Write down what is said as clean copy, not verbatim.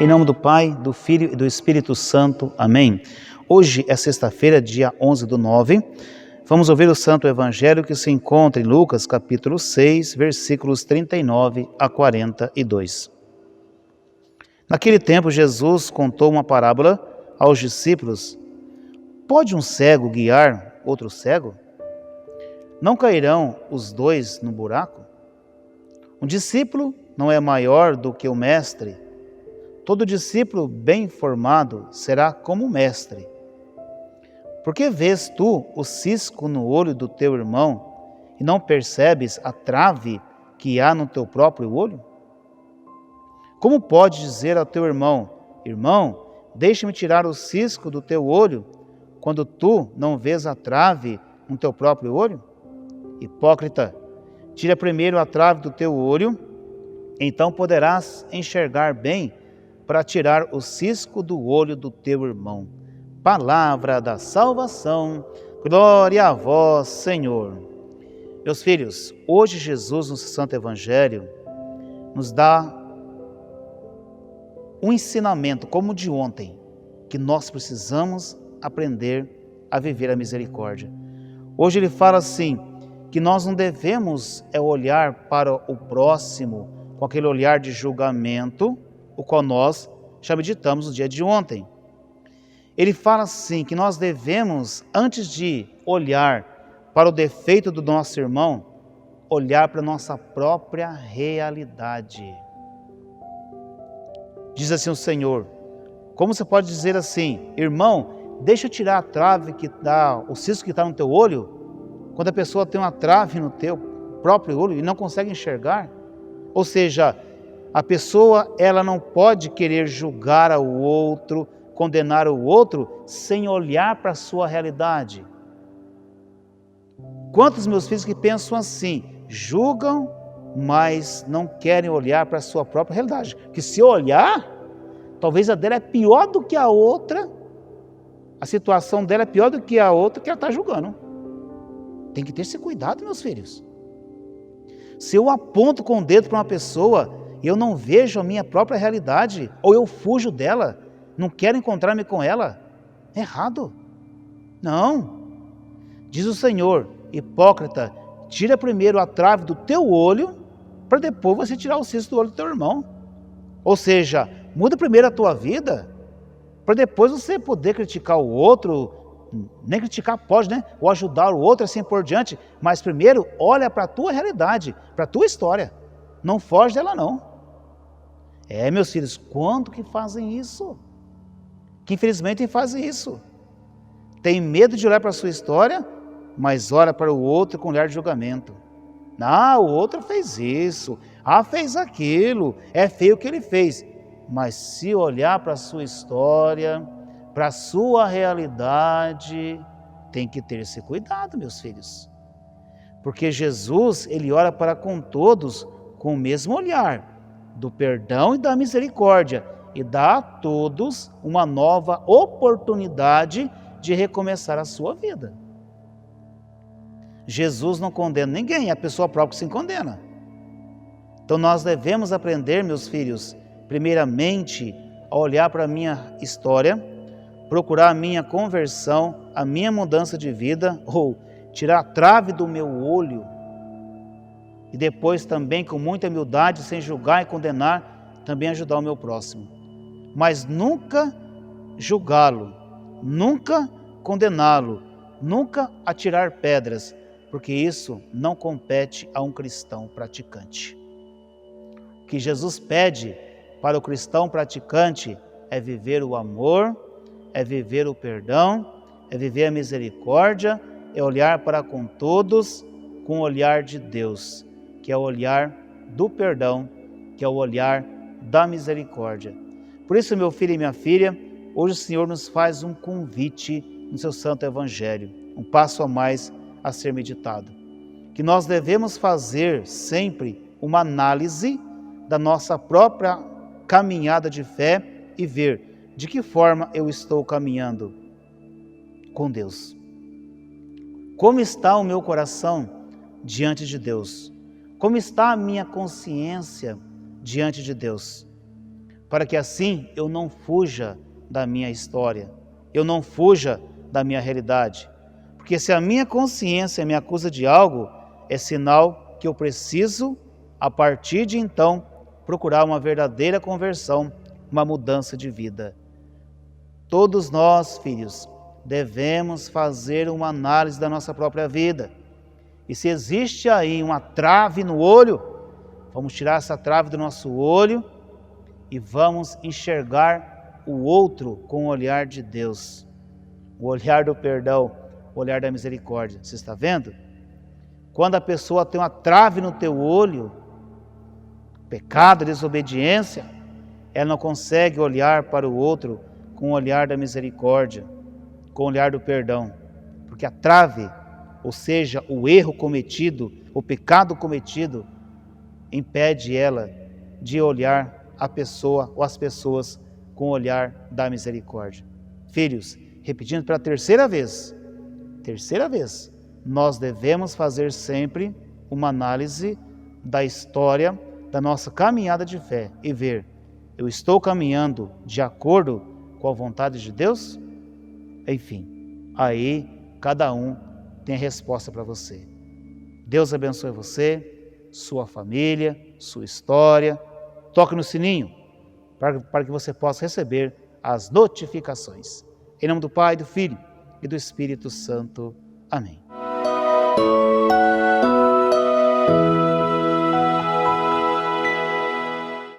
nome do Pai, do Filho e do Espírito Santo. Amém. Hoje é sexta-feira, dia 11/9. Vamos ouvir o Santo Evangelho que se encontra em Lucas, capítulo 6, versículos 39 a 42. Naquele tempo, Jesus contou uma parábola aos discípulos. Pode um cego guiar outro cego? Não cairão os dois no buraco? Um discípulo não é maior do que o mestre. Todo discípulo bem formado será como o mestre. Por que vês tu o cisco no olho do teu irmão e não percebes a trave que há no teu próprio olho? Como pode dizer ao teu irmão: irmão, deixa-me tirar o cisco do teu olho, quando tu não vês a trave no teu próprio olho? Hipócrita, tira primeiro a trave do teu olho, então poderás enxergar bem para tirar o cisco do olho do teu irmão. Palavra da salvação, glória a vós, Senhor. Meus filhos, hoje Jesus no Santo Evangelho nos dá um ensinamento como o de ontem, que nós precisamos aprender a viver a misericórdia. Hoje ele fala assim, que nós não devemos olhar para o próximo com aquele olhar de julgamento, o qual nós já meditamos no dia de ontem. Ele fala assim, que nós devemos, antes de olhar para o defeito do nosso irmão, olhar para a nossa própria realidade. Diz assim o Senhor, como você pode dizer assim, irmão, deixa eu tirar a trave que dá, o cisco que está no teu olho, quando a pessoa tem uma trave no teu próprio olho e não consegue enxergar? Ou seja, a pessoa ela não pode querer julgar ao outro, condenar o outro, sem olhar para a sua realidade. Quantos meus filhos que pensam assim, julgam, mas não querem olhar para a sua própria realidade? Que se olhar, talvez a dela é pior do que a outra, a situação dela é pior do que a outra que ela está julgando. Tem que ter esse cuidado, meus filhos. Se eu aponto com o dedo para uma pessoa e eu não vejo a minha própria realidade, ou eu fujo dela, não quero encontrar-me com ela, é errado. Não. Diz o Senhor, hipócrita, tira primeiro a trave do teu olho, para depois você tirar o cisco do olho do teu irmão. Ou seja, muda primeiro a tua vida, para depois você poder criticar o outro, nem criticar pode, né? Ou ajudar o outro assim por diante, mas primeiro olha para a tua realidade, para a tua história, não foge dela não. Meus filhos, quanto que fazem isso? Que infelizmente fazem isso. Tem medo de olhar para a sua história, mas olha para o outro com olhar de julgamento. O outro fez isso, fez aquilo, é feio o que ele fez. Mas se olhar para a sua história, para a sua realidade, tem que ter esse cuidado, meus filhos. Porque Jesus, ele olha para com todos com o mesmo olhar, do perdão e da misericórdia, e dá a todos uma nova oportunidade de recomeçar a sua vida. Jesus não condena ninguém, é a pessoa própria que se condena. Então nós devemos aprender, meus filhos, primeiramente, a olhar para a minha história, procurar a minha conversão, a minha mudança de vida, ou tirar a trave do meu olho, e depois também, com muita humildade, sem julgar e condenar, também ajudar o meu próximo. Mas nunca julgá-lo, nunca condená-lo, nunca atirar pedras, porque isso não compete a um cristão praticante. O que Jesus pede para o cristão praticante é viver o amor, é viver o perdão, é viver a misericórdia, é olhar para com todos com o olhar de Deus, que é o olhar do perdão, que é o olhar da misericórdia. Por isso, meu filho e minha filha, hoje o Senhor nos faz um convite no seu Santo Evangelho, um passo a mais a ser meditado. Que nós devemos fazer sempre uma análise da nossa própria caminhada de fé e ver de que forma eu estou caminhando com Deus. Como está o meu coração diante de Deus? Como está a minha consciência diante de Deus? para que assim eu não fuja da minha história, eu não fuja da minha realidade. Porque se a minha consciência me acusa de algo, é sinal que eu preciso, a partir de então, procurar uma verdadeira conversão, uma mudança de vida. Todos nós, filhos, devemos fazer uma análise da nossa própria vida. E se existe aí uma trave no olho, vamos tirar essa trave do nosso olho e vamos enxergar o outro com o olhar de Deus. O olhar do perdão, o olhar da misericórdia. Você está vendo? Quando a pessoa tem uma trave no teu olho, pecado, desobediência, ela não consegue olhar para o outro com o olhar da misericórdia, com o olhar do perdão. Porque a trave, ou seja, o erro cometido, o pecado cometido, impede ela de olhar a pessoa ou as pessoas com o olhar da misericórdia. Filhos, repetindo pela terceira vez, nós devemos fazer sempre uma análise da história da nossa caminhada de fé e ver, eu estou caminhando de acordo com a vontade de Deus? Enfim, aí cada um tem a resposta para você. Deus abençoe você, sua família, sua história. Toque no sininho para que você possa receber as notificações. Em nome do Pai, do Filho e do Espírito Santo. Amém.